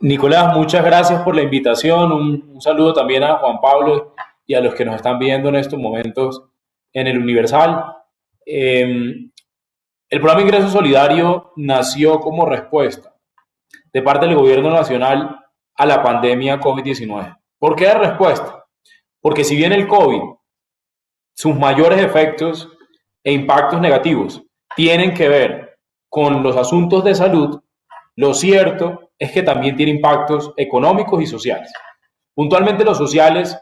Nicolás, muchas gracias por la invitación. Un saludo también a Juan Pablo y a los que nos están viendo en estos momentos en el Universal. El programa Ingreso Solidario nació como respuesta de parte del gobierno nacional a la pandemia COVID-19. ¿Por qué de respuesta? Porque si bien el COVID, sus mayores efectos e impactos negativos tienen que ver con los asuntos de salud, lo cierto es que también tiene impactos económicos y sociales. Puntualmente los sociales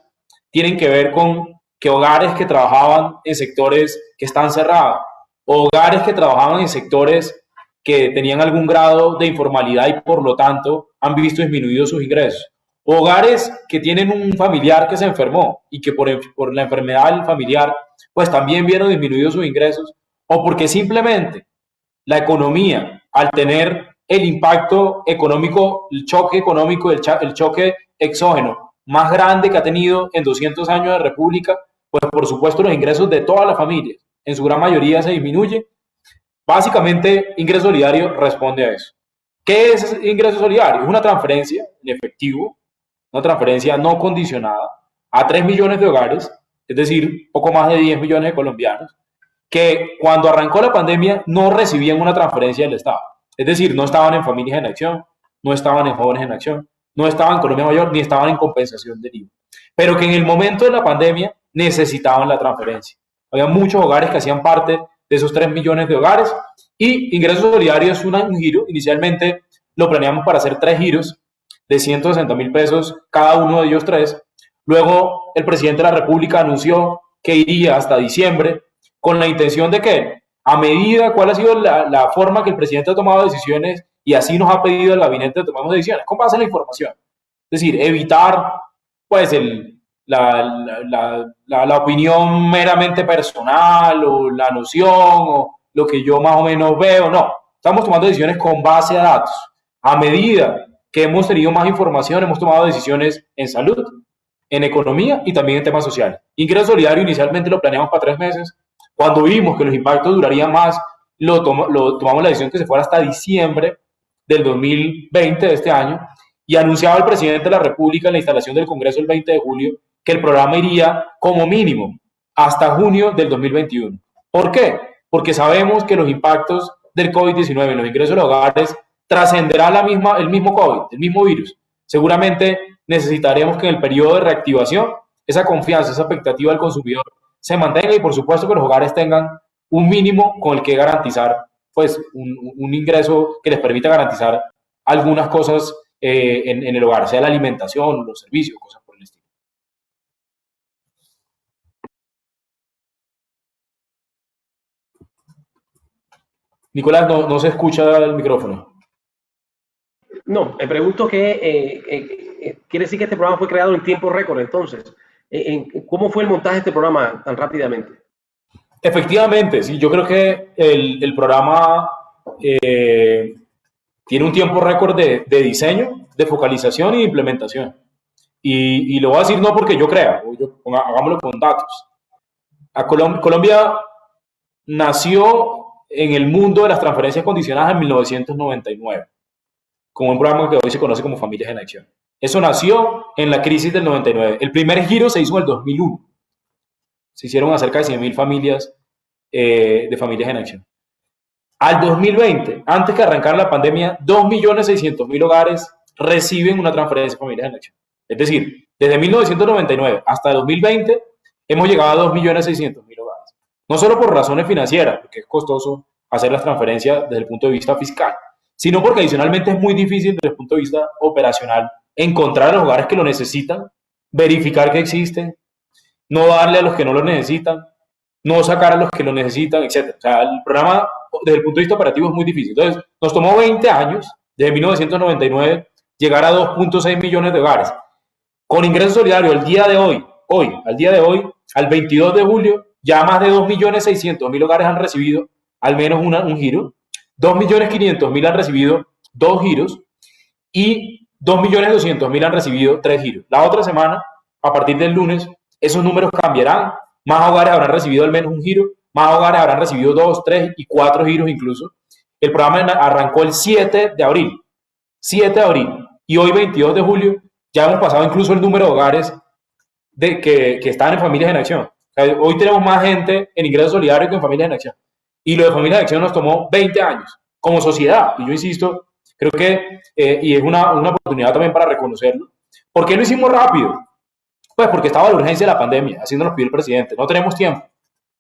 tienen que ver con que hogares que trabajaban en sectores que están cerrados, hogares que trabajaban en sectores que tenían algún grado de informalidad y por lo tanto han visto disminuidos sus ingresos, hogares que tienen un familiar que se enfermó y que por la enfermedad del familiar pues también vieron disminuidos sus ingresos, o porque simplemente la economía, al tener el impacto económico, el choque económico, el choque exógeno más grande que ha tenido en 200 años de república, pues por supuesto los ingresos de todas las familias, en su gran mayoría se disminuyen. Básicamente, ingreso solidario responde a eso. ¿Qué es ingreso solidario? Es una transferencia en efectivo, una transferencia no condicionada a 3 millones de hogares, es decir, poco más de 10 millones de colombianos, que cuando arrancó la pandemia no recibían una transferencia del Estado. Es decir, no estaban en Familias en Acción, no estaban en Jóvenes en Acción, no estaban en Colombia Mayor, ni estaban en compensación del IVA. Pero que en el momento de la pandemia necesitaban la transferencia. Había muchos hogares que hacían parte de esos 3 millones de hogares y Ingreso Solidario es un giro. Inicialmente lo planeamos para hacer 3 giros de 160.000 pesos, cada uno de ellos 3. Luego el presidente de la República anunció que iría hasta diciembre con la intención de que, a medida cuál ha sido la forma que el presidente ha tomado decisiones y así nos ha pedido el gabinete de tomar decisiones, con base en la información. Es decir, evitar pues la opinión meramente personal o la noción o lo que yo más o menos veo, no. Estamos tomando decisiones con base a datos. A medida que hemos tenido más información, hemos tomado decisiones en salud, en economía y también en temas sociales. Ingreso solidario inicialmente lo planeamos para 3 meses. Cuando vimos que los impactos durarían más, tomamos la decisión que se fuera hasta diciembre del 2020 de este año y anunciaba el presidente de la República en la instalación del Congreso el 20 de julio que el programa iría como mínimo hasta junio del 2021. ¿Por qué? Porque sabemos que los impactos del COVID-19 en los ingresos de los hogares trascenderá el mismo COVID, el mismo virus. Seguramente necesitaremos que en el periodo de reactivación esa confianza, esa expectativa del consumidor se mantenga y por supuesto que los hogares tengan un mínimo con el que garantizar pues un ingreso que les permita garantizar algunas cosas en el hogar, sea la alimentación, los servicios, cosas por el estilo. Nicolás, no se escucha el micrófono. No, me pregunto quiere decir que este programa fue creado en tiempo récord, entonces. ¿Cómo fue el montaje de este programa tan rápidamente? Efectivamente, sí, yo creo que el programa tiene un tiempo récord de diseño, de focalización y de implementación. Y lo voy a decir no porque yo crea, hagámoslo con datos. Colombia nació en el mundo de las transferencias condicionadas en 1999, como un programa que hoy se conoce como Familias en Acción. Eso nació en la crisis del 99. El primer giro se hizo en el 2001. Se hicieron a cerca de 100.000 familias de Familias en Acción. Al 2020, antes que arrancara la pandemia, 2.600.000 hogares reciben una transferencia de Familias en Acción. Es decir, desde 1999 hasta 2020 hemos llegado a 2.600.000 hogares. No solo por razones financieras, porque es costoso hacer las transferencias desde el punto de vista fiscal, sino porque adicionalmente es muy difícil desde el punto de vista operacional encontrar a los hogares que lo necesitan, verificar que existen, no darle a los que no lo necesitan, no sacar a los que lo necesitan, etc. O sea, el programa desde el punto de vista operativo es muy difícil. Entonces, nos tomó 20 años, desde 1999, llegar a 2.6 millones de hogares. Con ingreso solidario, al día de hoy, al 22 de julio, ya más de 2.600.000 hogares han recibido al menos un giro, 2.500.000 han recibido 2 giros y 2.200.000 han recibido 3 giros. La otra semana, a partir del lunes, esos números cambiarán. Más hogares habrán recibido al menos un giro, más hogares habrán recibido 2, 3 y 4 giros incluso. El programa arrancó el 7 de abril. 7 de abril. y hoy, 22 de julio, ya hemos pasado incluso el número de hogares que están en Familias en Acción. O sea, hoy tenemos más gente en ingresos solidarios que en Familias en Acción. Y lo de Familias en Acción nos tomó 20 años como sociedad. Y yo insisto, creo que, y es una oportunidad también para reconocerlo. ¿Por qué lo hicimos rápido? Pues porque estaba la urgencia de la pandemia, así nos lo pidió el presidente. No tenemos tiempo.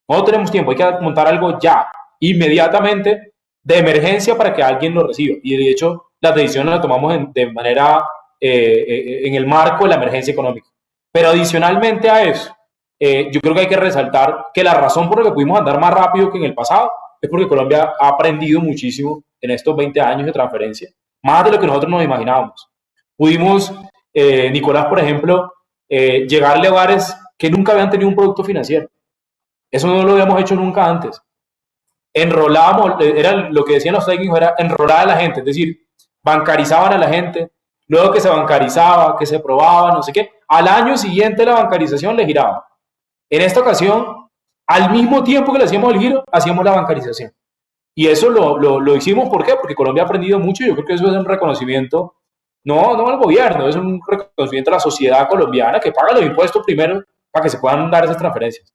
No tenemos tiempo, hay que montar algo ya, inmediatamente, de emergencia para que alguien lo reciba. Y de hecho, las decisiones las tomamos de manera en el marco de la emergencia económica. Pero adicionalmente a eso, yo creo que hay que resaltar que la razón por la que pudimos andar más rápido que en el pasado es porque Colombia ha aprendido muchísimo en estos 20 años de transferencia, más de lo que nosotros nos imaginábamos. Pudimos, Nicolás, por ejemplo, llegarle a hogares que nunca habían tenido un producto financiero. Eso no lo habíamos hecho nunca antes. Enrolábamos, era lo que decían los técnicos, era enrolar a la gente, es decir, bancarizaban a la gente, luego que se bancarizaba, que se probaba, no sé qué, al año siguiente la bancarización le giraba. En esta ocasión, al mismo tiempo que le hacíamos el giro, hacíamos la bancarización. Y eso lo hicimos, ¿por qué? Porque Colombia ha aprendido mucho y yo creo que eso es un reconocimiento, no al gobierno, es un reconocimiento a la sociedad colombiana que paga los impuestos primero para que se puedan dar esas transferencias.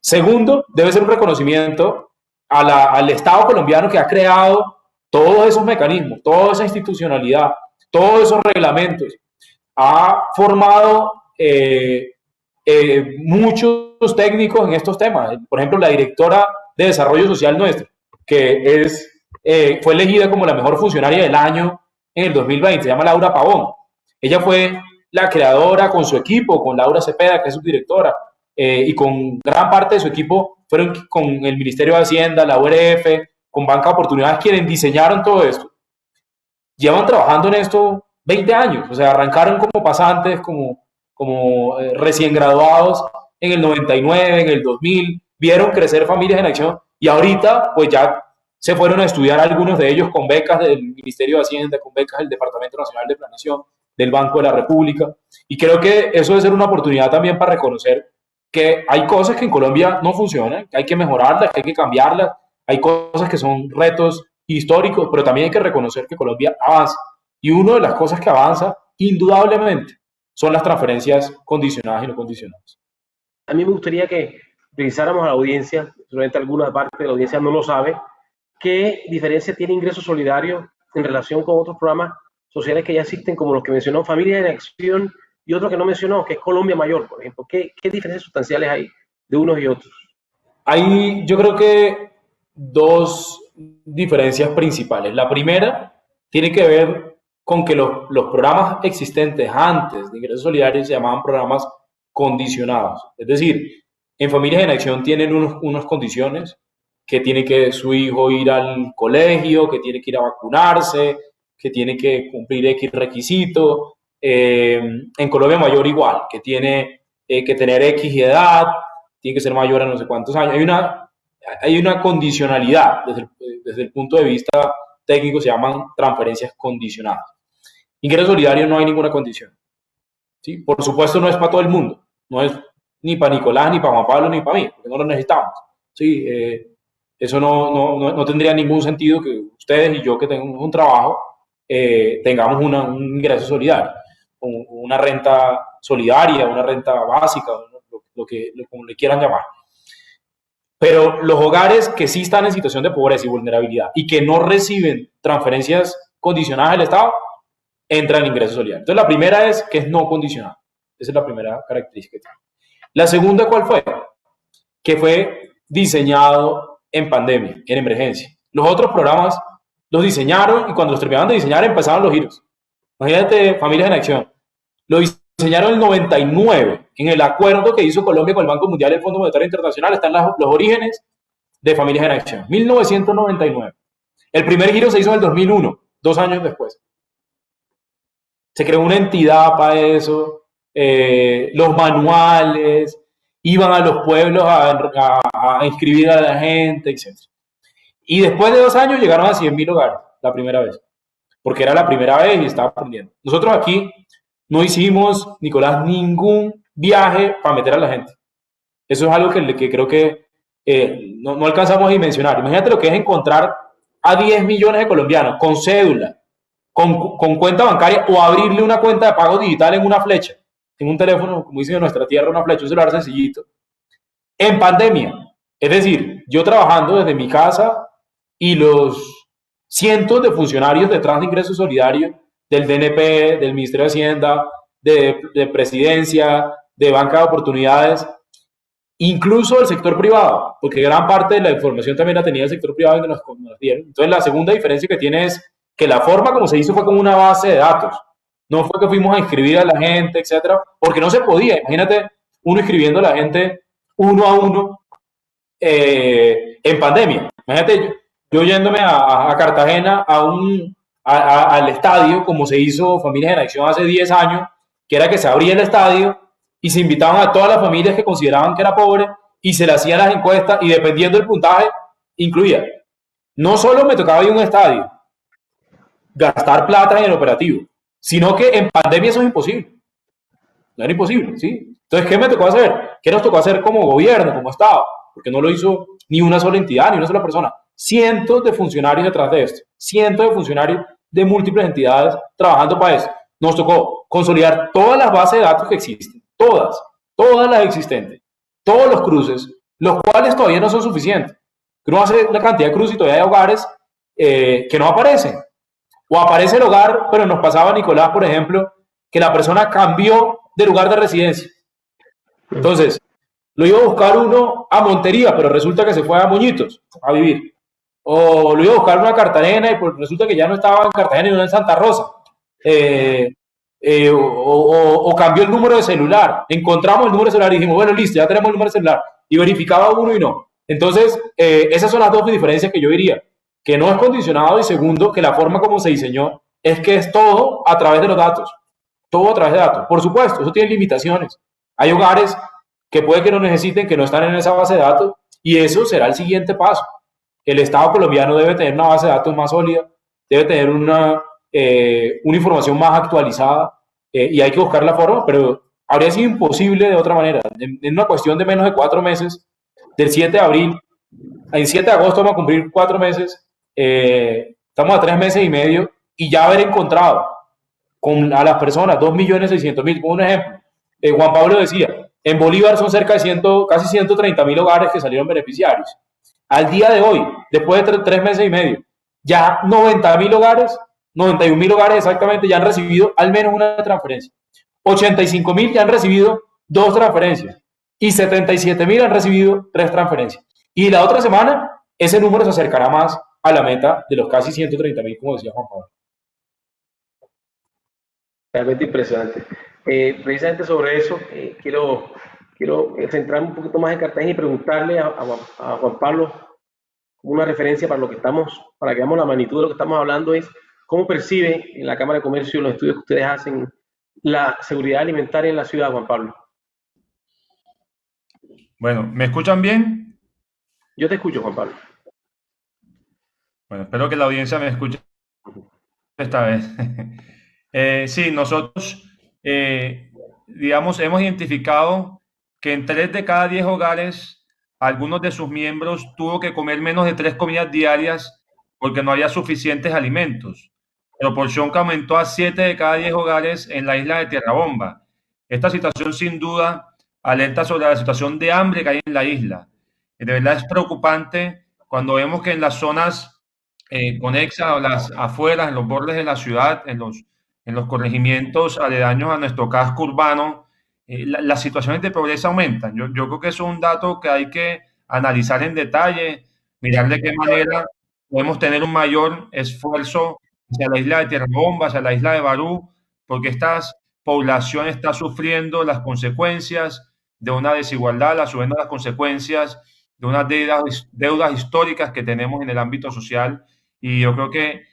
Segundo, debe ser un reconocimiento al Estado colombiano que ha creado todos esos mecanismos, toda esa institucionalidad, todos esos reglamentos. Ha formado muchos técnicos en estos temas. Por ejemplo, la directora de Desarrollo Social nuestra, que fue elegida como la mejor funcionaria del año en el 2020, se llama Laura Pavón. Ella fue la creadora con su equipo, con Laura Cepeda, que es su directora, y con gran parte de su equipo fueron con el Ministerio de Hacienda, la URF, con Banca de Oportunidades, quienes diseñaron todo esto. Llevan trabajando en esto 20 años, o sea, arrancaron como pasantes, como recién graduados en el 99, en el 2000, vieron crecer Familias en Acción y ahorita pues ya se fueron a estudiar algunos de ellos con becas del Ministerio de Hacienda, con becas del Departamento Nacional de Planeación, del Banco de la República, y creo que eso debe ser una oportunidad también para reconocer que hay cosas que en Colombia no funcionan, que hay que mejorarlas, que hay que cambiarlas, hay cosas que son retos históricos, pero también hay que reconocer que Colombia avanza. Y una de las cosas que avanza, indudablemente, son las transferencias condicionadas y no condicionadas. A mí me gustaría que revisáramos a la audiencia, solamente alguna parte de la audiencia no lo sabe, qué diferencia tiene Ingreso Solidario en relación con otros programas sociales que ya existen, como los que mencionó Familias en Acción y otro que no mencionó, que es Colombia Mayor, por ejemplo. ¿Qué diferencias sustanciales hay de unos y otros? Hay, yo creo que dos diferencias principales. La primera tiene que ver con que los programas existentes antes de Ingresos Solidarios se llamaban programas condicionados. Es decir, en Familias en Acción tienen unas condiciones, que tiene que su hijo ir al colegio, que tiene que ir a vacunarse, que tiene que cumplir X requisito. En Colombia Mayor igual, que tiene que tener X edad, tiene que ser mayor a no sé cuántos años. Hay una condicionalidad desde el punto de vista técnico, se llaman transferencias condicionadas. Ingreso solidario no hay ninguna condición. ¿Sí? Por supuesto no es para todo el mundo, no es ni para Nicolás, ni para Juan Pablo, ni para mí, porque no lo necesitamos. ¿Sí? Eso no tendría ningún sentido que ustedes y yo que tenemos un trabajo tengamos un ingreso solidario, una renta solidaria, una renta básica, como le quieran llamar. Pero los hogares que sí están en situación de pobreza y vulnerabilidad y que no reciben transferencias condicionadas del Estado, entran en ingreso solidario. Entonces la primera es que es no condicionado. Esa es la primera característica que tiene. La segunda, ¿cuál fue? Que fue diseñado en pandemia, en emergencia. Los otros programas los diseñaron y cuando los terminaban de diseñar empezaban los giros. Imagínate, Familias en Acción. Lo diseñaron en el 99, en el acuerdo que hizo Colombia con el Banco Mundial y el Fondo Monetario Internacional, están los orígenes de Familias en Acción. 1999. El primer giro se hizo en el 2001, 2 años después. Se creó una entidad para eso, los manuales, iban a los pueblos a inscribir a la gente, etc. Y después de 2 años llegaron a 100.000 hogares, la primera vez, porque era la primera vez y estaba aprendiendo. Nosotros aquí no hicimos, Nicolás, ningún viaje para meter a la gente. Eso es algo que creo que no alcanzamos a dimensionar. Imagínate lo que es encontrar a 10 millones de colombianos con cédula, con cuenta bancaria o abrirle una cuenta de pago digital en una flecha, en un teléfono, como dicen en nuestra tierra, una flecha, un celular sencillito, en pandemia. Es decir, yo trabajando desde mi casa y los cientos de funcionarios detrás de Ingreso Solidario, del DNP, del Ministerio de Hacienda, de Presidencia, de Banca de Oportunidades, incluso del sector privado, porque gran parte de la información también la tenía el sector privado y nos dieron. Entonces, la segunda diferencia que tiene es que la forma como se hizo fue con una base de datos. No fue que fuimos a inscribir a la gente, etcétera, porque no se podía. Imagínate uno inscribiendo a la gente uno a uno en pandemia. Imagínate yo yéndome a Cartagena al estadio, como se hizo Familias en Acción hace 10 años, que era que se abría el estadio y se invitaban a todas las familias que consideraban que era pobre y se le hacían las encuestas y dependiendo del puntaje, incluía. No solo me tocaba ir a un estadio, gastar plata en el operativo, sino que en pandemia eso es imposible. No era imposible, ¿sí? Entonces, ¿qué me tocó hacer? ¿Qué nos tocó hacer como gobierno, como Estado? Porque no lo hizo ni una sola entidad, ni una sola persona. Cientos de funcionarios detrás de esto. Cientos de funcionarios de múltiples entidades trabajando para eso. Nos tocó consolidar todas las bases de datos que existen. Todas las existentes. Todos los cruces, los cuales todavía no son suficientes. Uno hace una cantidad de cruces y todavía hay hogares que no aparecen. O aparece el hogar, pero nos pasaba Nicolás, por ejemplo, que la persona cambió de lugar de residencia. Entonces, lo iba a buscar uno a Montería, pero resulta que se fue a Moñitos a vivir. O lo iba a buscar uno a Cartagena y pues resulta que ya no estaba en Cartagena y no en Santa Rosa. O cambió el número de celular. Encontramos el número de celular y dijimos, bueno, listo, ya tenemos el número de celular. Y verificaba uno y no. Entonces, esas son las dos diferencias que yo diría. Que no es condicionado y segundo, que la forma como se diseñó es que es todo a través de los datos. Todo a través de datos. Por supuesto, eso tiene limitaciones. Hay hogares que puede que no necesiten, que no están en esa base de datos, y eso será el siguiente paso. El Estado colombiano debe tener una base de datos más sólida, debe tener una información más actualizada, y hay que buscar la forma, pero habría sido imposible de otra manera. En una cuestión de menos de 4 meses, del 7 de abril, en 7 de agosto vamos a cumplir 4 meses, estamos a 3 meses y medio, y ya haber encontrado a las personas 2.600.000, por un ejemplo. Juan Pablo decía, en Bolívar son cerca de casi 130.000 hogares que salieron beneficiarios. Al día de hoy, después de 3 meses y medio, ya 90.000 hogares, 91.000 hogares exactamente, ya han recibido al menos una transferencia. 85.000 ya han recibido 2 transferencias y 77.000 han recibido 3 transferencias. Y la otra semana, ese número se acercará más a la meta de los casi 130.000, como decía Juan Pablo. Realmente impresionante. Precisamente sobre eso, quiero centrarme un poquito más en Cartagena y preguntarle a Juan Pablo una referencia para lo que para que veamos la magnitud de lo que estamos hablando, es cómo percibe en la Cámara de Comercio, en los estudios que ustedes hacen, la seguridad alimentaria en la ciudad, Juan Pablo. Bueno, ¿me escuchan bien? Yo te escucho, Juan Pablo. Bueno, espero que la audiencia me escuche esta vez. Sí, nosotros, digamos, hemos identificado que en 3 de cada 10 hogares, algunos de sus miembros tuvo que comer menos de 3 comidas diarias porque no había suficientes alimentos. Proporción que aumentó a 7 de cada 10 hogares en la isla de Tierrabomba. Esta situación, sin duda, alerta sobre la situación de hambre que hay en la isla. De verdad es preocupante cuando vemos que en las zonas conexas o las afueras, en los bordes de la ciudad, en los corregimientos aledaños a nuestro casco urbano, las situaciones de pobreza aumentan. Yo creo que eso es un dato que hay que analizar en detalle, mirar de qué manera podemos tener un mayor esfuerzo hacia la isla de Tierrabomba, hacia la isla de Barú, porque esta población está sufriendo las consecuencias de una desigualdad, a su vez las consecuencias de unas deudas históricas que tenemos en el ámbito social, y yo creo que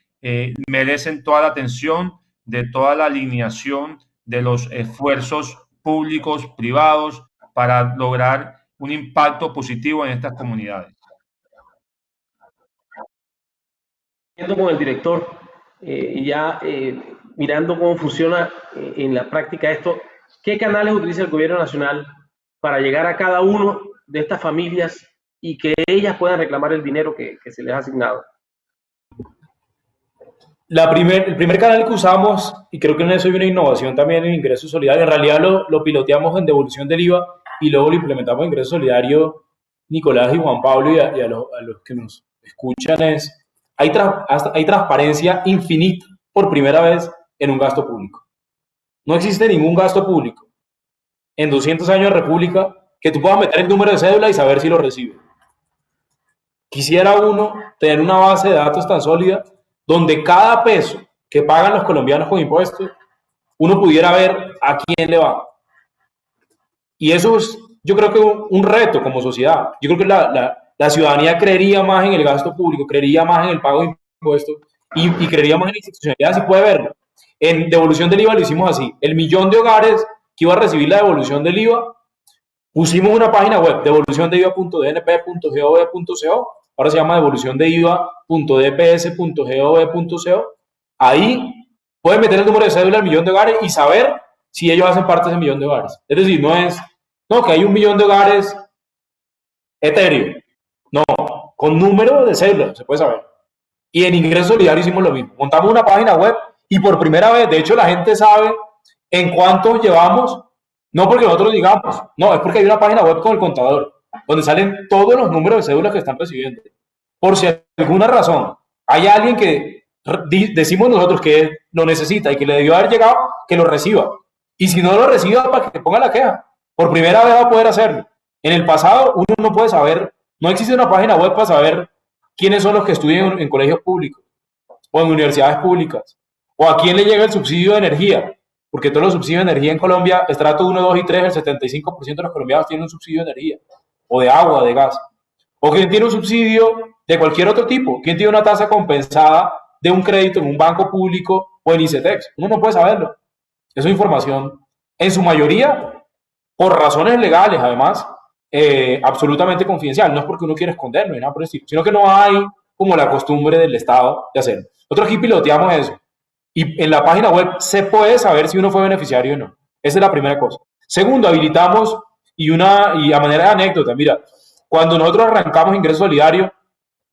merecen toda la atención de toda la alineación de los esfuerzos públicos, privados, para lograr un impacto positivo en estas comunidades. Con el director y ya mirando cómo funciona en la práctica esto, ¿qué canales utiliza el gobierno nacional para llegar a cada uno de estas familias y que ellas puedan reclamar el dinero que se les ha asignado? el primer canal que usamos, y creo que en eso hay una innovación también en ingreso solidario, en realidad lo piloteamos en devolución del IVA y luego lo implementamos en ingreso solidario, Nicolás y Juan Pablo, a los que nos escuchan, hay transparencia infinita por primera vez en un gasto público. No existe ningún gasto público en 200 años de república que tú puedas meter el número de cédula y saber si lo recibe. Quisiera uno tener una base de datos tan sólida donde cada peso que pagan los colombianos con impuestos, uno pudiera ver a quién le va. Y eso es, yo creo que un reto como sociedad. Yo creo que la ciudadanía creería más en el gasto público, creería más en el pago de impuestos y creería más en la institucionalidad si puede verlo. En devolución del IVA lo hicimos así. El millón de hogares que iba a recibir la devolución del IVA, pusimos una página web, devoluciondeiva.dnp.gov.co, ahora se llama devoluciondeiva.dps.gov.co. Ahí pueden meter el número de cédula al millón de hogares y saber si ellos hacen parte de ese millón de hogares. Es decir, no es, no, que hay un millón de hogares etéreo. No, con número de cédula se puede saber. Y en Ingreso Solidario hicimos lo mismo. Montamos una página web y por primera vez, de hecho, la gente sabe en cuánto llevamos, no porque nosotros digamos, no, es porque hay una página web con el contador, donde salen todos los números de cédulas que están recibiendo. Por si alguna razón hay alguien que decimos nosotros que lo necesita y que le debió haber llegado, que lo reciba. Y si no lo reciba, para que ponga la queja. Por primera vez va a poder hacerlo. En el pasado uno no puede saber, no existe una página web para saber quiénes son los que estudian en colegios públicos o en universidades públicas, o a quién le llega el subsidio de energía, porque todos los subsidios de energía en Colombia, estrato 1, 2 y 3, el 75% de los colombianos tienen un subsidio de energía, o de agua, de gas, o quién tiene un subsidio de cualquier otro tipo, quién tiene una tasa compensada de un crédito en un banco público o en ICETEX. Uno no puede saberlo. Esa información, en su mayoría, por razones legales, además, absolutamente confidencial. No es porque uno quiera esconderlo ni nada por el estilo, sino que no hay como la costumbre del Estado de hacerlo. Nosotros aquí piloteamos eso. Y en la página web se puede saber si uno fue beneficiario o no. Esa es la primera cosa. Segundo, habilitamos, y a manera de anécdota, mira, cuando nosotros arrancamos Ingreso Solidario,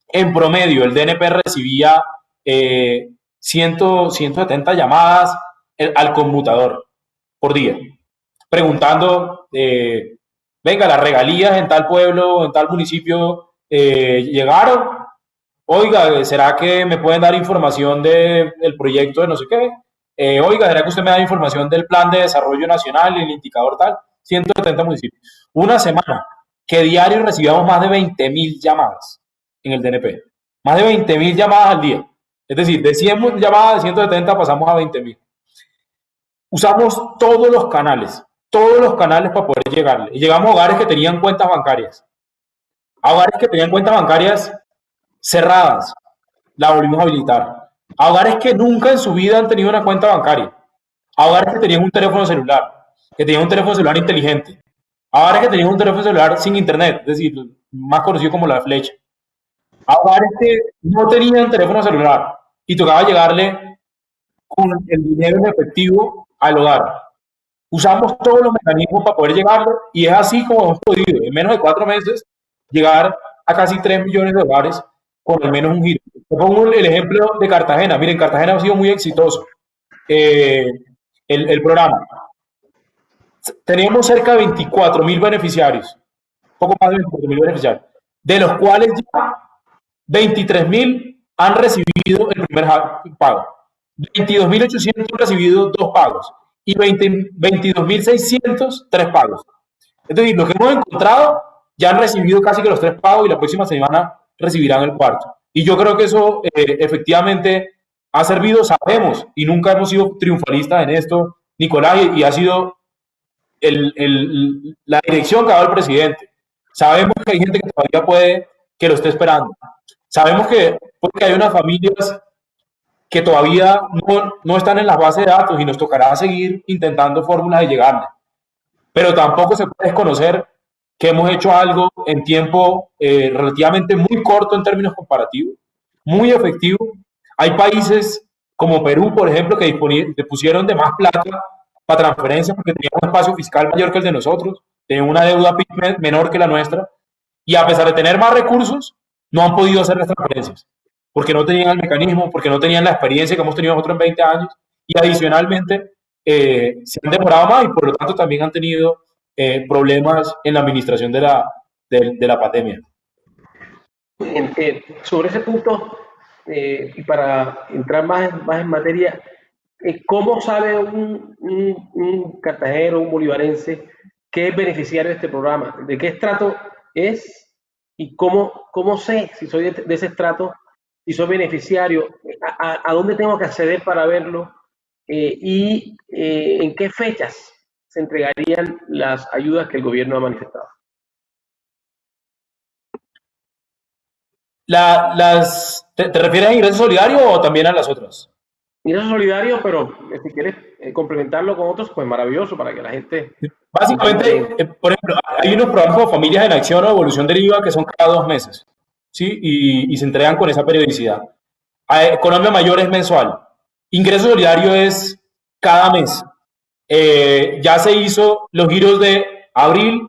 en promedio el DNP recibía 170 llamadas al conmutador por día, preguntando, venga, las regalías en tal pueblo, en tal municipio, llegaron. Oiga, ¿será que me pueden dar información del proyecto de no sé qué? Oiga, ¿será que usted me da información del plan de desarrollo nacional y el indicador tal? 170 municipios. Una semana que diario recibíamos más de 20.000 llamadas en el DNP. Más de 20.000 llamadas al día. Es decir, de 100 llamadas de 170 pasamos a 20.000. Usamos todos los canales para poder llegarle. Y llegamos a hogares que tenían cuentas bancarias. A hogares que tenían cuentas bancarias cerradas, la volvimos a habilitar. A hogares que nunca en su vida han tenido una cuenta bancaria. A hogares que tenían un teléfono celular, que tenían un teléfono celular inteligente. A hogares que tenían un teléfono celular sin internet, es decir, más conocido como la flecha. A hogares que no tenían teléfono celular y tocaba llegarle con el dinero en efectivo al hogar. Usamos todos los mecanismos para poder llegarlo y es así como hemos podido, en menos de 4 meses, llegar a casi 3 millones de hogares con al menos un giro. Te pongo el ejemplo de Cartagena. Miren, Cartagena ha sido muy exitoso el programa. Teníamos cerca de 24.000 beneficiarios, poco más de 24.000 beneficiarios, de los cuales ya 23.000 han recibido el primer pago, 22.800 han recibido 2 pagos y 22.600 3 pagos. Es decir, los que hemos encontrado ya han recibido casi que los 3 pagos y la próxima semana recibirán el cuarto. Y yo creo que eso efectivamente ha servido, sabemos, y nunca hemos sido triunfalistas en esto, Nicolás, y ha sido la dirección que ha dado el presidente. Sabemos que hay gente que todavía que lo esté esperando. Sabemos que porque hay unas familias que todavía no están en las bases de datos y nos tocará seguir intentando fórmulas de llegarle. Pero tampoco se puede desconocer que hemos hecho algo en tiempo relativamente muy corto en términos comparativos, muy efectivo. Hay países como Perú, por ejemplo, que pusieron de más plata para transferencias porque tenían un espacio fiscal mayor que el de nosotros, tenían una deuda menor que la nuestra, y a pesar de tener más recursos, no han podido hacer las transferencias. porque no tenían el mecanismo, porque no tenían la experiencia que hemos tenido nosotros en 20 años, y adicionalmente se han demorado más y por lo tanto también han tenido problemas en la administración de la pandemia. Sobre ese punto, y para entrar más en materia, ¿cómo sabe un cartagenero, un bolivarense, que es beneficiario de este programa? ¿De qué estrato es? ¿Y cómo sé si soy de ese estrato, si soy beneficiario? ¿A dónde tengo que acceder para verlo? ¿Y en qué fechas se entregarían las ayudas que el gobierno ha manifestado? ¿Te refieres a ingreso solidario o también a las otras? Ingreso solidario, pero si quieres complementarlo con otros, pues maravilloso para que la gente... Básicamente, por ejemplo, hay unos programas como Familias en Acción o Evolución del IVA que son cada 2 meses, ¿sí? Y se entregan con esa periodicidad. Colombia Mayor es mensual. Ingreso solidario es cada mes. Ya se hizo los giros de abril,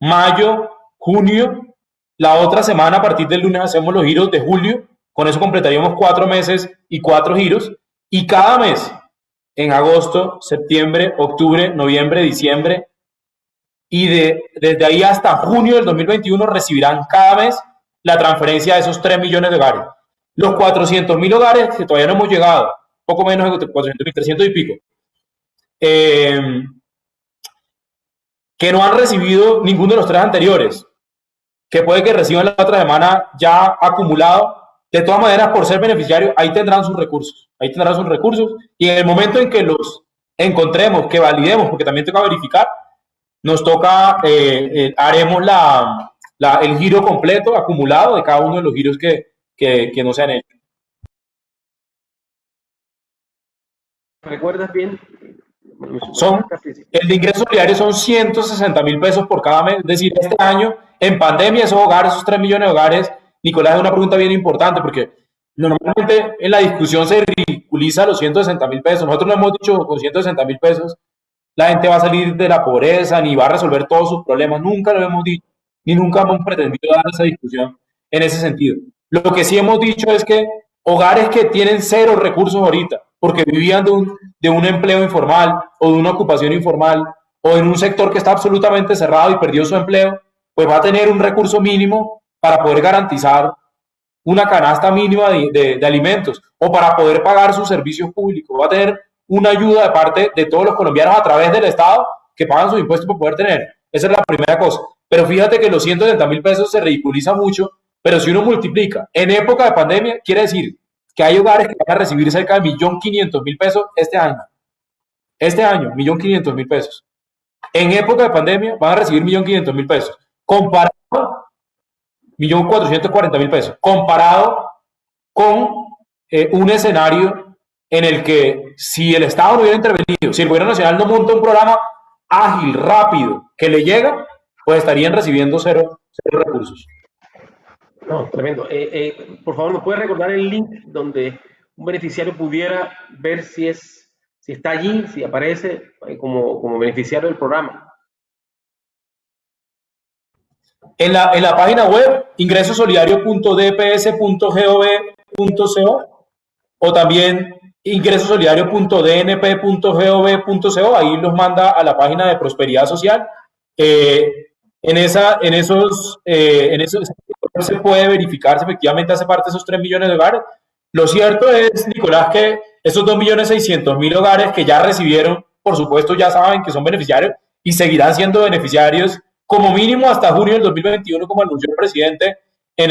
mayo, junio. La otra semana, a partir del lunes, hacemos los giros de julio. Con eso completaríamos 4 meses y 4 giros. Y cada mes, en agosto, septiembre, octubre, noviembre, diciembre, y desde ahí hasta junio del 2021 recibirán cada mes la transferencia de esos 3 millones de hogares. Los 400.000 hogares que todavía no hemos llegado, poco menos de 400.000, 300 y pico, que no han recibido ninguno de los 3 anteriores, que puede que reciban la otra semana ya acumulado. De todas maneras, por ser beneficiarios, ahí tendrán sus recursos. Ahí tendrán sus recursos. Y en el momento en que los encontremos, que validemos, porque también toca verificar, nos toca, haremos el giro completo, acumulado de cada uno de los giros que no se han hecho. ¿Recuerdas bien? El de ingreso solidario son 160.000 pesos por cada mes. Es decir, este año, en pandemia, esos hogares, esos 3 millones de hogares, Nicolás, es una pregunta bien importante porque normalmente en la discusión se ridiculiza los 160.000 pesos. Nosotros no hemos dicho con 160.000 pesos la gente va a salir de la pobreza ni va a resolver todos sus problemas. Nunca lo hemos dicho, ni nunca hemos pretendido dar esa discusión en ese sentido. Lo que sí hemos dicho es que hogares que tienen 0 recursos ahorita, porque vivían de un empleo informal o de una ocupación informal o en un sector que está absolutamente cerrado y perdió su empleo, pues va a tener un recurso mínimo para poder garantizar una canasta mínima de alimentos o para poder pagar sus servicios públicos. Va a tener una ayuda de parte de todos los colombianos a través del Estado que pagan sus impuestos para poder tener. Esa es la primera cosa. Pero fíjate que los 160.000 pesos se ridiculiza mucho, pero si uno multiplica en época de pandemia, quiere decir que hay hogares que van a recibir cerca de 1.500.000 pesos este año. Este año, 1.500.000 pesos. En época de pandemia van a recibir 1.500.000 pesos. Comparado, 1.440.000 pesos. Comparado con un escenario en el que si el Estado no hubiera intervenido, si el gobierno nacional no monta un programa ágil, rápido, que le llega, pues estarían recibiendo cero recursos. No, tremendo. Por favor, ¿nos puede recordar el link donde un beneficiario pudiera ver si está allí, si aparece como beneficiario del programa? En la página web ingresosolidario.dps.gov.co o también ingresosolidario.dnp.gov.co, ahí los manda a la página de Prosperidad Social. En esos se puede verificar si efectivamente hace parte de esos 3 millones de hogares. Lo cierto es, Nicolás, que esos 2.600.000 hogares que ya recibieron, por supuesto, ya saben que son beneficiarios y seguirán siendo beneficiarios como mínimo hasta junio del 2021, como anunció el presidente en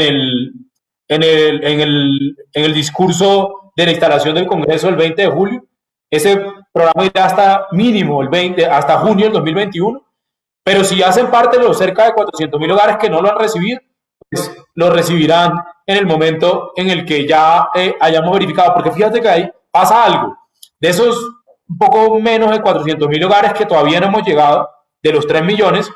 el discurso de la instalación del Congreso el 20 de julio. Ese programa irá hasta mínimo hasta junio del 2021. Pero si hacen parte de los cerca de 400.000 hogares que no lo han recibido, pues lo recibirán en el momento en el que ya hayamos verificado. Porque fíjate que ahí pasa algo. De esos un poco menos de 400.000 hogares que todavía no hemos llegado, de los 3 millones,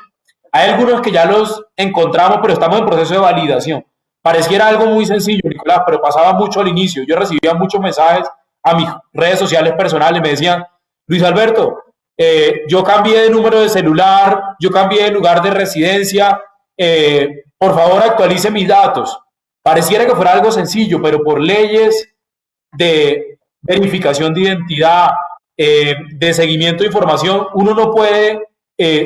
hay algunos que ya los encontramos, pero estamos en proceso de validación. Pareciera algo muy sencillo, Nicolás, pero pasaba mucho al inicio. Yo recibía muchos mensajes a mis redes sociales personales, me decían, Luis Alberto, yo cambié de número de celular, yo cambié de lugar de residencia, por favor actualice mis datos. Pareciera que fuera algo sencillo, pero por leyes de verificación de identidad, de seguimiento de información, uno no puede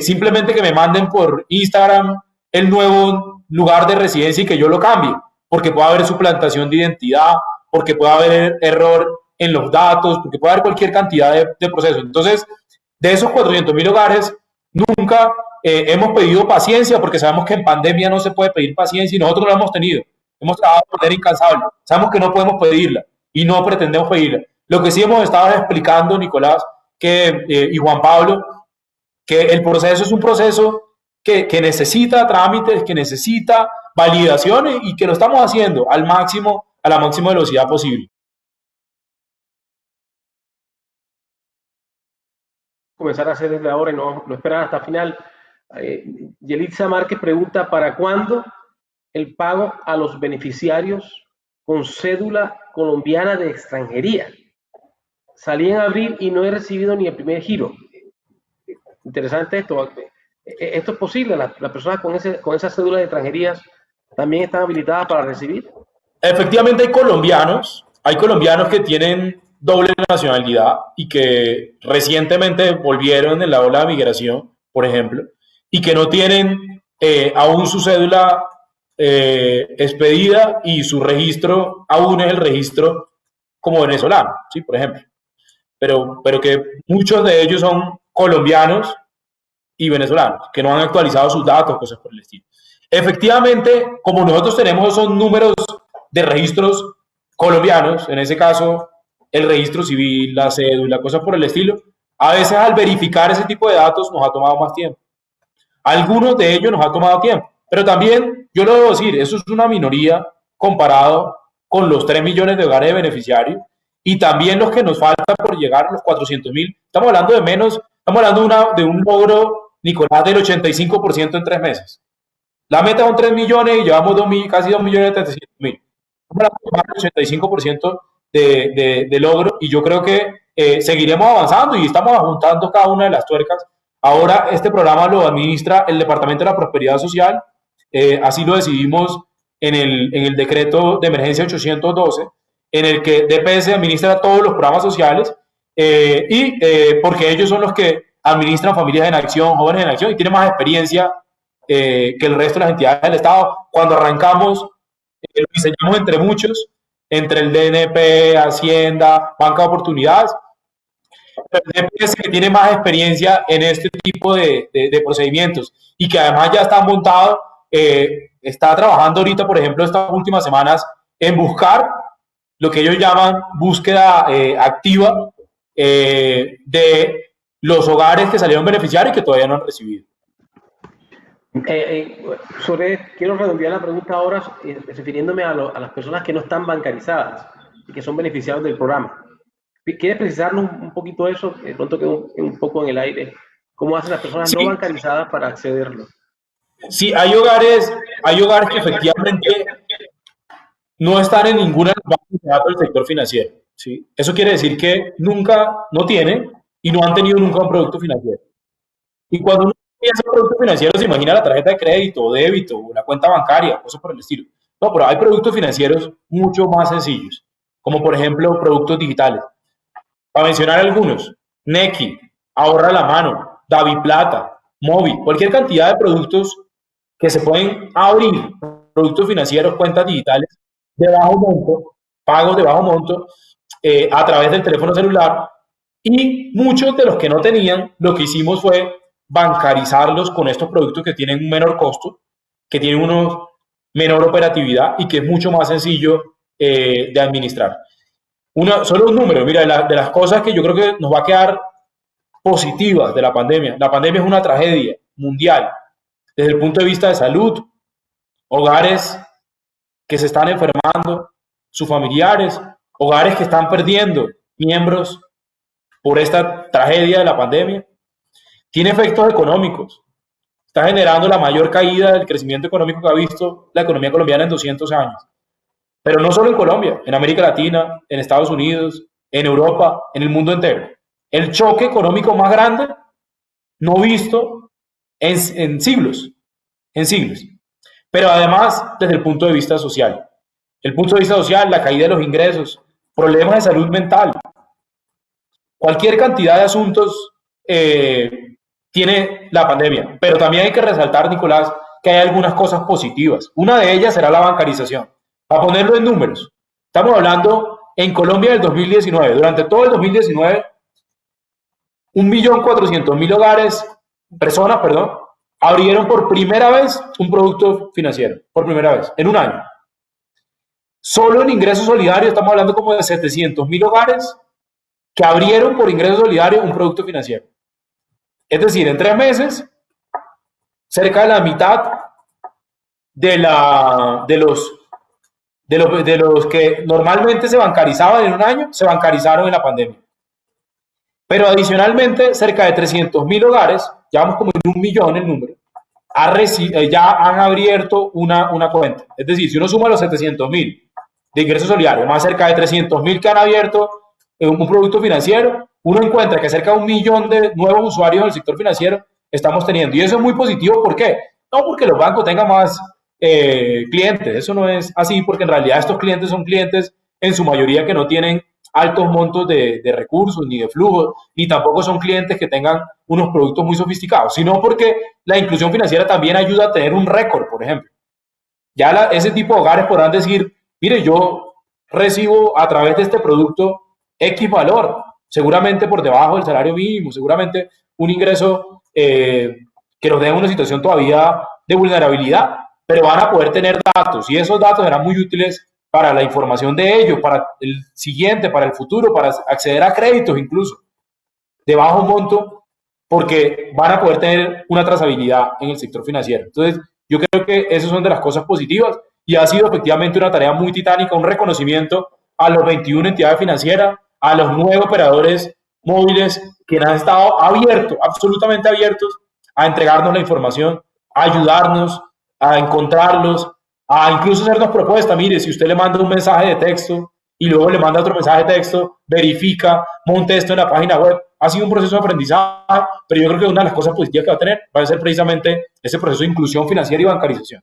simplemente que me manden por Instagram el nuevo lugar de residencia y que yo lo cambie, porque puede haber suplantación de identidad, porque puede haber error en los datos, porque puede haber cualquier cantidad de procesos. Entonces, de esos 400.000 hogares, nunca hemos pedido paciencia, porque sabemos que en pandemia no se puede pedir paciencia y nosotros no la hemos tenido. Hemos trabajado de manera incansable. Sabemos que no podemos pedirla y no pretendemos pedirla. Lo que sí hemos estado explicando, Nicolás, y Juan Pablo, que el proceso es un proceso que necesita trámites, que necesita validaciones y que lo estamos haciendo al máximo, a la máxima velocidad posible. Comenzar a hacer desde ahora y no esperar hasta el final. Yelitza Márquez pregunta, ¿para cuándo el pago a los beneficiarios con cédula colombiana de extranjería? Salí en abril y no he recibido ni el primer giro. Interesante esto. ¿Esto es posible? ¿Las personas con esas cédulas de extranjerías también están habilitadas para recibir? Efectivamente hay colombianos que tienen doble nacionalidad y que recientemente volvieron en la ola de migración, por ejemplo, y que no tienen aún su cédula expedida y su registro aún es el registro como venezolano, ¿sí? Por ejemplo. Pero que muchos de ellos son colombianos y venezolanos, que no han actualizado sus datos, cosas por el estilo. Efectivamente, como nosotros tenemos esos números de registros colombianos, en ese caso el registro civil, la cédula, cosas por el estilo, a veces al verificar ese tipo de datos nos ha tomado más tiempo. Algunos de ellos nos ha tomado tiempo, pero también, yo lo debo decir, eso es una minoría comparado con los 3 millones de hogares de beneficiarios y también los que nos faltan por llegar a los 400.000. Estamos hablando de menos, estamos hablando de un logro, Nicolás, del 85% en 3 meses. La meta son 3 millones y llevamos casi 2.300.000. Estamos hablando del 85% de logro y yo creo que seguiremos avanzando y estamos ajuntando cada una de las tuercas. Ahora este programa lo administra el Departamento de la Prosperidad Social, así lo decidimos en el decreto de emergencia 812, en el que DPS administra todos los programas sociales porque ellos son los que administran familias en acción, jóvenes en acción y tienen más experiencia que el resto de las entidades del Estado. Cuando arrancamos, lo diseñamos entre muchos, entre el DNP, Hacienda, Banca de Oportunidades, pero el DPS que tiene más experiencia en este tipo de procedimientos y que además ya está montado, está trabajando ahorita, por ejemplo, estas últimas semanas en buscar lo que ellos llaman búsqueda activa de los hogares que salieron beneficiarios y que todavía no han recibido. Quiero redondear la pregunta ahora refiriéndome a las personas que no están bancarizadas y que son beneficiarios del programa. ¿Quieres precisarnos un poquito eso? De pronto quedó un poco en el aire. ¿Cómo hacen las personas no bancarizadas para accederlo? Sí, hay hogares que efectivamente no están en ninguna de las bases de datos del sector financiero. ¿Sí? Eso quiere decir que no tienen y no han tenido nunca un producto financiero. Y cuando uno piensa en producto financiero, se imagina la tarjeta de crédito, o débito, o la cuenta bancaria, cosas por el estilo. No, pero hay productos financieros mucho más sencillos, como por ejemplo productos digitales. Para mencionar algunos, Nequi, Ahorra la Mano, DaviPlata, Movi, cualquier cantidad de productos que se pueden abrir, productos financieros, cuentas digitales de bajo monto, pagos de bajo monto, a través del teléfono celular, y muchos de los que no tenían, lo que hicimos fue bancarizarlos con estos productos que tienen un menor costo, que tienen una menor operatividad y que es mucho más sencillo de administrar. Solo un número, mira, de las cosas que yo creo que nos va a quedar positivas de la pandemia. La pandemia es una tragedia mundial desde el punto de vista de salud, hogares que se están enfermando, sus familiares, hogares que están perdiendo miembros por esta tragedia de la pandemia. Tiene efectos económicos. Está generando la mayor caída del crecimiento económico que ha visto la economía colombiana en 200 años. Pero no solo en Colombia, en América Latina, en Estados Unidos, en Europa, en el mundo entero. El choque económico más grande no visto en siglos. Pero además desde el punto de vista social. el punto de vista social, la caída de los ingresos, problemas de salud mental, cualquier cantidad de asuntos tiene la pandemia. Pero también hay que resaltar, Nicolás, que hay algunas cosas positivas. Una de ellas será la bancarización. Para ponerlo en números, estamos hablando en Colombia del 2019. Durante todo el 2019, 1.400.000 hogares, personas, perdón, abrieron por primera vez un producto financiero. Por primera vez, en un año. Solo en ingresos solidarios estamos hablando como de 700.000 hogares que abrieron por ingresos solidarios un producto financiero. Es decir, en 3 meses, cerca de la mitad de los que normalmente se bancarizaban en un año, se bancarizaron en la pandemia. Pero adicionalmente, cerca de 300.000 hogares, ya vamos como en 1.000.000 el número, ya han abierto una cuenta. Es decir, si uno suma los 700.000 de ingresos solidarios, más cerca de 300.000 que han abierto un producto financiero, uno encuentra que cerca de 1.000.000 de nuevos usuarios del sector financiero estamos teniendo. Y eso es muy positivo. ¿Por qué? No porque los bancos tengan más clientes. Eso no es así, porque en realidad estos clientes son clientes en su mayoría que no tienen altos montos de recursos ni de flujo, ni tampoco son clientes que tengan unos productos muy sofisticados, sino porque la inclusión financiera también ayuda a tener un récord, por ejemplo. Ya ese tipo de hogares podrán decir, mire, yo recibo a través de este producto X valor, seguramente por debajo del salario mínimo, seguramente un ingreso que los deja en una situación todavía de vulnerabilidad, pero van a poder tener datos y esos datos serán muy útiles para la información de ellos, para el siguiente, para el futuro, para acceder a créditos incluso de bajo monto, porque van a poder tener una trazabilidad en el sector financiero. Entonces, yo creo que esas son de las cosas positivas y ha sido efectivamente una tarea muy titánica, un reconocimiento a los 21 entidades financieras, a los 9 operadores móviles que han estado abiertos, absolutamente abiertos, a entregarnos la información, a ayudarnos, a encontrarlos, a incluso hacernos propuestas. Mire, si usted le manda un mensaje de texto y luego le manda otro mensaje de texto, verifica, monte esto en la página web. Ha sido un proceso de aprendizaje, pero yo creo que una de las cosas positivas que va a tener va a ser precisamente ese proceso de inclusión financiera y bancarización.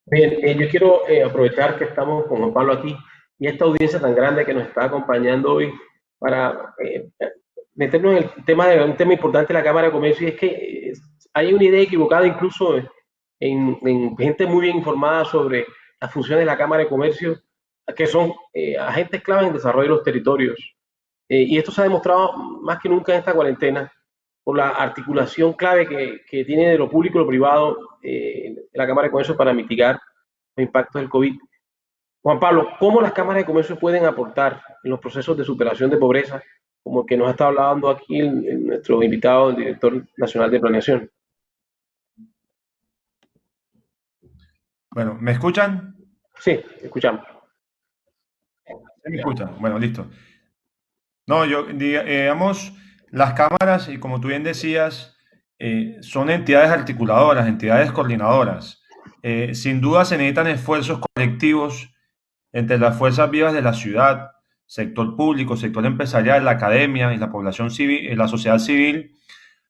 Bien, yo quiero aprovechar que estamos con Juan Pablo aquí y esta audiencia tan grande que nos está acompañando hoy para meternos en el tema de un tema importante de la Cámara de Comercio, y es que hay una idea equivocada incluso en gente muy bien informada sobre las funciones de la Cámara de Comercio, que son agentes clave en el desarrollo de los territorios. Y esto se ha demostrado más que nunca en esta cuarentena por la articulación clave que tiene de lo público y lo privado la Cámara de Comercio para mitigar los impactos del COVID. Juan Pablo, ¿cómo las cámaras de comercio pueden aportar en los procesos de superación de pobreza, como el que nos ha estado hablando aquí nuestro invitado, el director nacional de planeación? Bueno, ¿me escuchan? Sí, escuchamos. ¿Me escuchan? Bueno, listo. No, digamos, las cámaras, y como tú bien decías, son entidades articuladoras, entidades coordinadoras. Sin duda se necesitan esfuerzos colectivos entre las fuerzas vivas de la ciudad, sector público, sector empresarial, la academia y la población civil, la sociedad civil,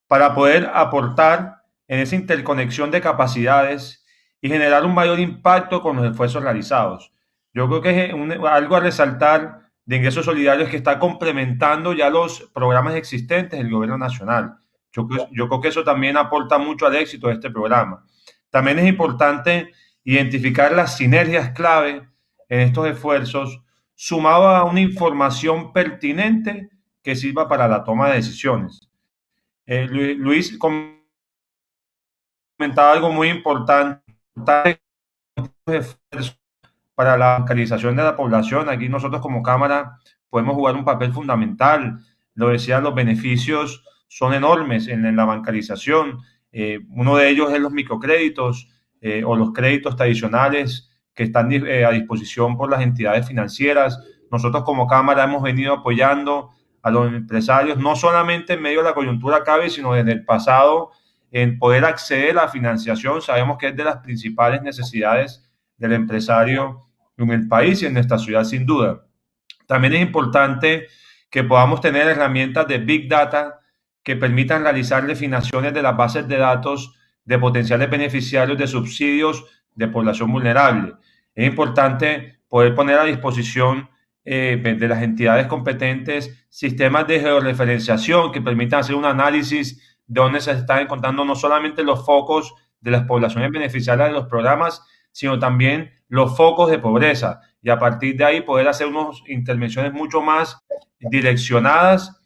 para poder aportar en esa interconexión de capacidades y generar un mayor impacto con los esfuerzos realizados. Yo creo que es algo a resaltar de ingresos solidarios que está complementando ya los programas existentes del gobierno nacional. Yo creo que eso también aporta mucho al éxito de este programa. También es importante identificar las sinergias clave en estos esfuerzos, sumado a una información pertinente que sirva para la toma de decisiones. Luis comentaba algo muy importante para la bancarización de la población. Aquí nosotros como Cámara podemos jugar un papel fundamental. Lo decía, los beneficios son enormes en la bancarización. Uno de ellos es los microcréditos o los créditos tradicionales que están a disposición por las entidades financieras. Nosotros como Cámara hemos venido apoyando a los empresarios, no solamente en medio de la coyuntura CABE, sino desde el pasado, en poder acceder a la financiación. Sabemos que es de las principales necesidades del empresario en el país y en nuestra ciudad, sin duda. También es importante que podamos tener herramientas de Big Data que permitan realizar definiciones de las bases de datos de potenciales beneficiarios de subsidios de población vulnerable. Es importante poder poner a disposición de las entidades competentes sistemas de georreferenciación que permitan hacer un análisis de dónde se están encontrando no solamente los focos de las poblaciones beneficiarias de los programas, sino también los focos de pobreza. Y a partir de ahí poder hacer unas intervenciones mucho más direccionadas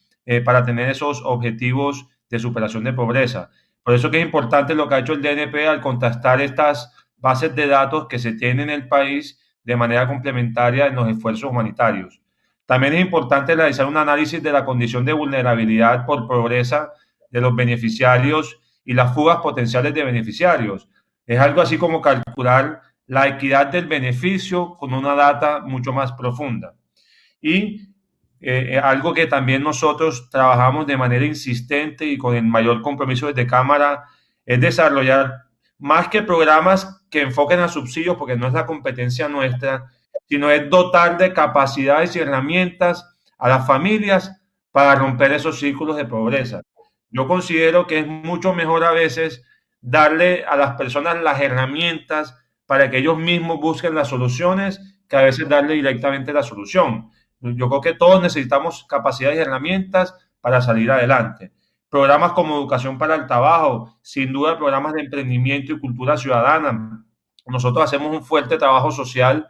para tener esos objetivos de superación de pobreza. Por eso que es importante lo que ha hecho el DNP al contrastar estas bases de datos que se tienen en el país de manera complementaria en los esfuerzos humanitarios. También es importante realizar un análisis de la condición de vulnerabilidad por pobreza de los beneficiarios y las fugas potenciales de beneficiarios. Es algo así como calcular la equidad del beneficio con una data mucho más profunda. Y algo que también nosotros trabajamos de manera insistente y con el mayor compromiso desde Cámara es desarrollar más que programas que enfoquen a subsidios, porque no es la competencia nuestra, sino es dotar de capacidades y herramientas a las familias para romper esos círculos de pobreza. Yo considero que es mucho mejor a veces darle a las personas las herramientas para que ellos mismos busquen las soluciones que a veces darle directamente la solución. Yo creo que todos necesitamos capacidades y herramientas para salir adelante. Programas como Educación para el Trabajo, sin duda programas de emprendimiento y cultura ciudadana. Nosotros hacemos un fuerte trabajo social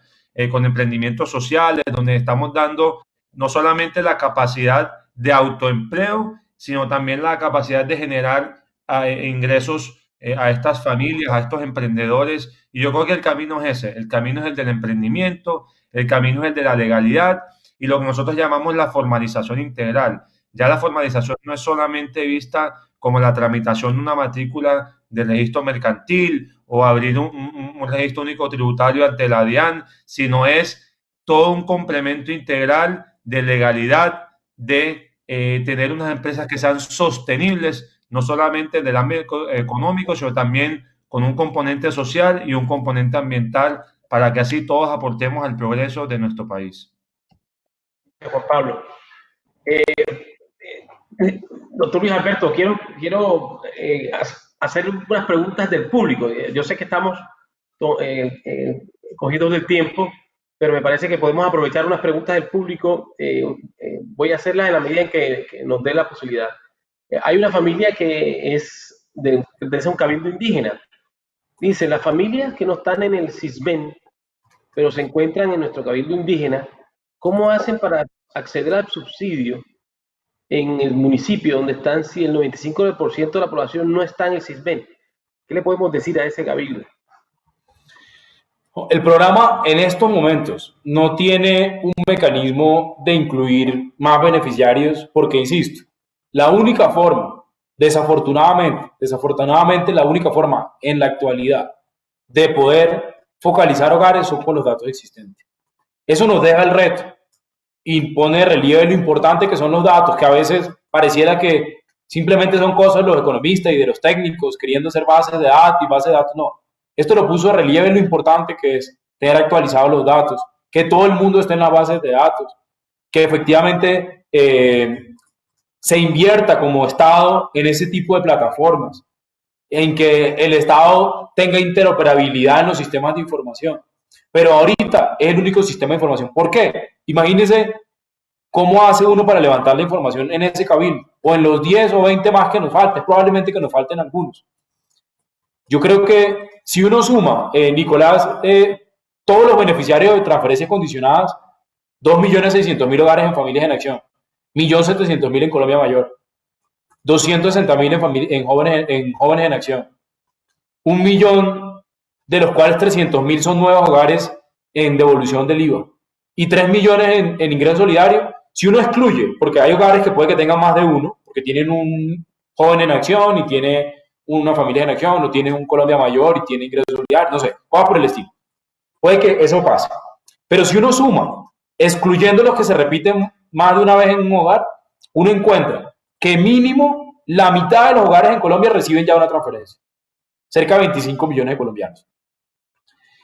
con emprendimientos sociales, donde estamos dando no solamente la capacidad de autoempleo, sino también la capacidad de generar ingresos a estas familias, a estos emprendedores. Y yo creo que el camino es ese, el camino es el del emprendimiento, el camino es el de la legalidad y lo que nosotros llamamos la formalización integral. Ya la formalización no es solamente vista como la tramitación de una matrícula de registro mercantil o abrir un registro único tributario ante la DIAN, sino es todo un complemento integral de legalidad, de tener unas empresas que sean sostenibles, no solamente del ámbito económico, sino también con un componente social y un componente ambiental, para que así todos aportemos al progreso de nuestro país. Juan Pablo. Doctor Luis Alberto, quiero hacer unas preguntas del público. Yo sé que estamos cogidos del tiempo, pero me parece que podemos aprovechar unas preguntas del público. Voy a hacerlas en la medida en que nos dé la posibilidad. Hay una familia que es de un cabildo indígena. Dice, las familias que no están en el CISBEN, pero se encuentran en nuestro cabildo indígena, ¿cómo hacen para acceder al subsidio en el municipio donde están si el 95% de la población no está en el CISBEN? ¿Qué le podemos decir a ese cabildo? El programa en estos momentos no tiene un mecanismo de incluir más beneficiarios porque, insisto, la única forma, desafortunadamente la única forma en la actualidad de poder focalizar hogares son con los datos existentes. Eso nos deja el reto y pone de relieve lo importante que son los datos, que a veces pareciera que simplemente son cosas de los economistas y de los técnicos queriendo hacer bases de datos y bases de datos. No, esto lo puso de relieve lo importante que es tener actualizados los datos, que todo el mundo esté en las bases de datos, que efectivamente se invierta como Estado en ese tipo de plataformas, en que el Estado tenga interoperabilidad en los sistemas de información. Pero ahorita es el único sistema de información. ¿Por qué? Imagínense cómo hace uno para levantar la información en ese cabildo, o en los 10 o 20 más que nos falten, probablemente que nos falten algunos. Yo creo que si uno suma, Nicolás, todos los beneficiarios de transferencias condicionadas, 2.600.000 hogares en Familias en Acción, 1.700.000 en Colombia Mayor, 260.000 en jóvenes en Acción, 1 millón de los cuales 300.000 son nuevos hogares en devolución del IVA y 3 millones en ingreso solidario. Si uno excluye, porque hay hogares que puede que tengan más de uno, porque tienen un joven en acción y tiene una familia en acción, o tiene un Colombia Mayor y tiene ingreso solidario, no sé, cosas por el estilo. Puede que eso pase. Pero si uno suma, excluyendo los que se repiten más de una vez en un hogar, uno encuentra que mínimo la mitad de los hogares en Colombia reciben ya una transferencia. Cerca de 25 millones de colombianos.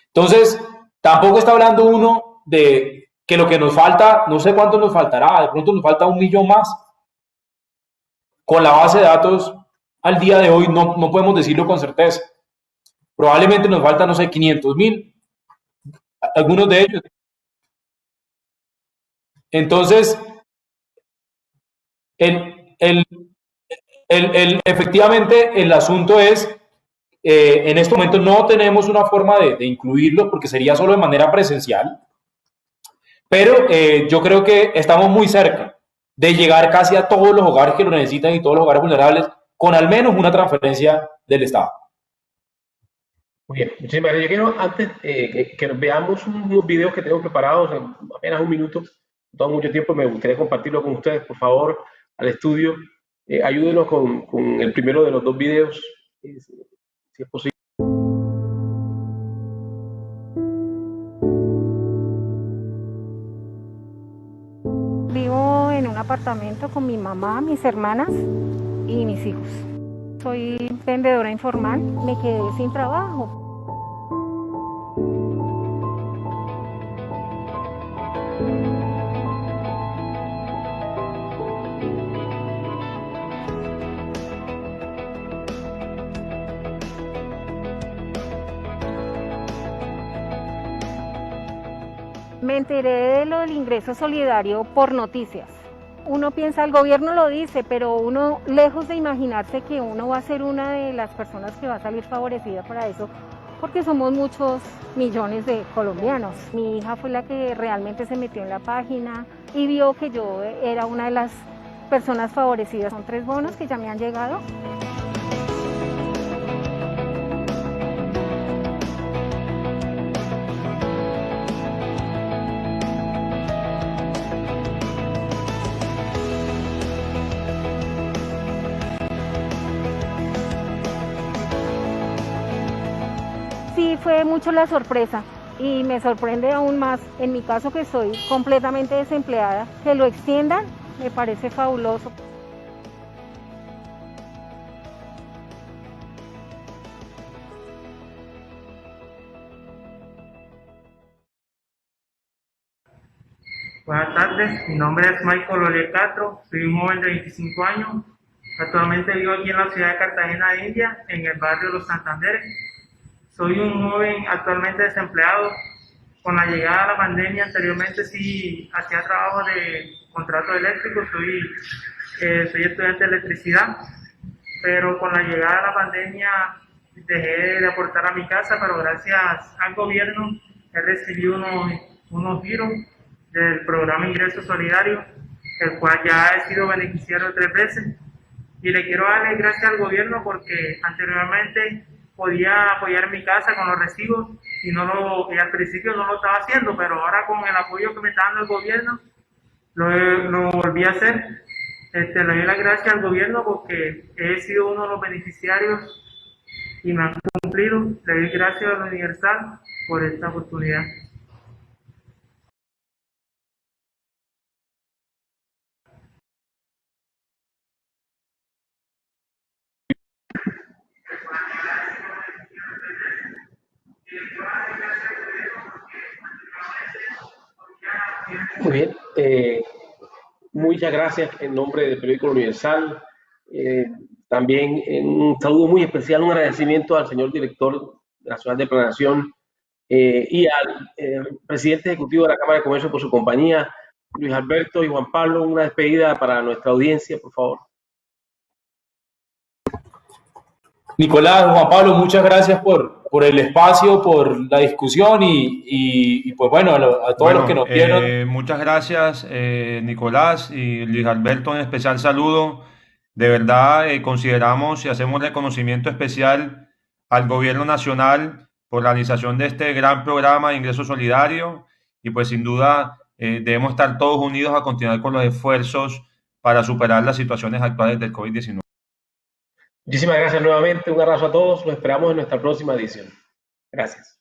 Entonces, tampoco está hablando uno de que lo que nos falta, no sé cuánto nos faltará, de pronto nos falta 1 millón más. Con la base de datos al día de hoy no podemos decirlo con certeza. Probablemente nos falta, no sé, 500.000. algunos de ellos. Entonces, el, efectivamente el asunto es, en este momento no tenemos una forma de incluirlos porque sería solo de manera presencial, pero yo creo que estamos muy cerca de llegar casi a todos los hogares que lo necesitan y todos los hogares vulnerables con al menos una transferencia del Estado. Muy bien, muchísimas gracias. Yo quiero, antes que veamos unos videos que tengo preparados, en apenas un minuto, no tengo mucho tiempo, me gustaría compartirlo con ustedes, por favor, al estudio. Ayúdenos con el primero de los dos videos, si es posible. Vivo en un apartamento con mi mamá, mis hermanas y mis hijos. Soy vendedora informal, me quedé sin trabajo. Me enteré de lo del ingreso solidario por noticias. Uno piensa, el gobierno lo dice, pero uno, lejos de imaginarse que uno va a ser una de las personas que va a salir favorecida para eso, porque somos muchos millones de colombianos. Mi hija fue la que realmente se metió en la página y vio que yo era una de las personas favorecidas. Son 3 bonos que ya me han llegado. Sí, fue mucho la sorpresa y me sorprende aún más, en mi caso que soy completamente desempleada, que lo extiendan, me parece fabuloso. Buenas tardes, mi nombre es Michael Ole Castro, soy un joven de 25 años. Actualmente vivo aquí en la ciudad de Cartagena de India, en el barrio Los Santanderes. Soy un joven actualmente desempleado. Con la llegada de la pandemia, anteriormente sí hacía trabajo de contrato eléctrico, soy estudiante de electricidad, pero con la llegada de la pandemia dejé de aportar a mi casa, pero gracias al gobierno he recibido unos giros del programa Ingreso Solidario, el cual ya he sido beneficiario 3 veces, y le quiero darle gracias al gobierno porque anteriormente podía apoyar mi casa con los recibos y al principio no lo estaba haciendo, pero ahora con el apoyo que me está dando el gobierno lo volví a hacer. Le doy las gracias al gobierno porque he sido uno de los beneficiarios y me han cumplido. Le doy gracias a la Universal por esta oportunidad. Muy bien, muchas gracias en nombre del periódico Universal. También un saludo muy especial, un agradecimiento al señor director nacional de Planación y al presidente ejecutivo de la Cámara de Comercio por su compañía, Luis Alberto y Juan Pablo. Una despedida para nuestra audiencia, por favor. Nicolás, Juan Pablo, muchas gracias por el espacio, por la discusión y pues bueno, a todos los que nos vieron. Muchas gracias, Nicolás y Luis Alberto, en especial saludo. De verdad, consideramos y hacemos reconocimiento especial al Gobierno Nacional por la realización de este gran programa de ingreso solidario y pues sin duda debemos estar todos unidos a continuar con los esfuerzos para superar las situaciones actuales del COVID-19. Muchísimas gracias nuevamente, un abrazo a todos, los esperamos en nuestra próxima edición. Gracias.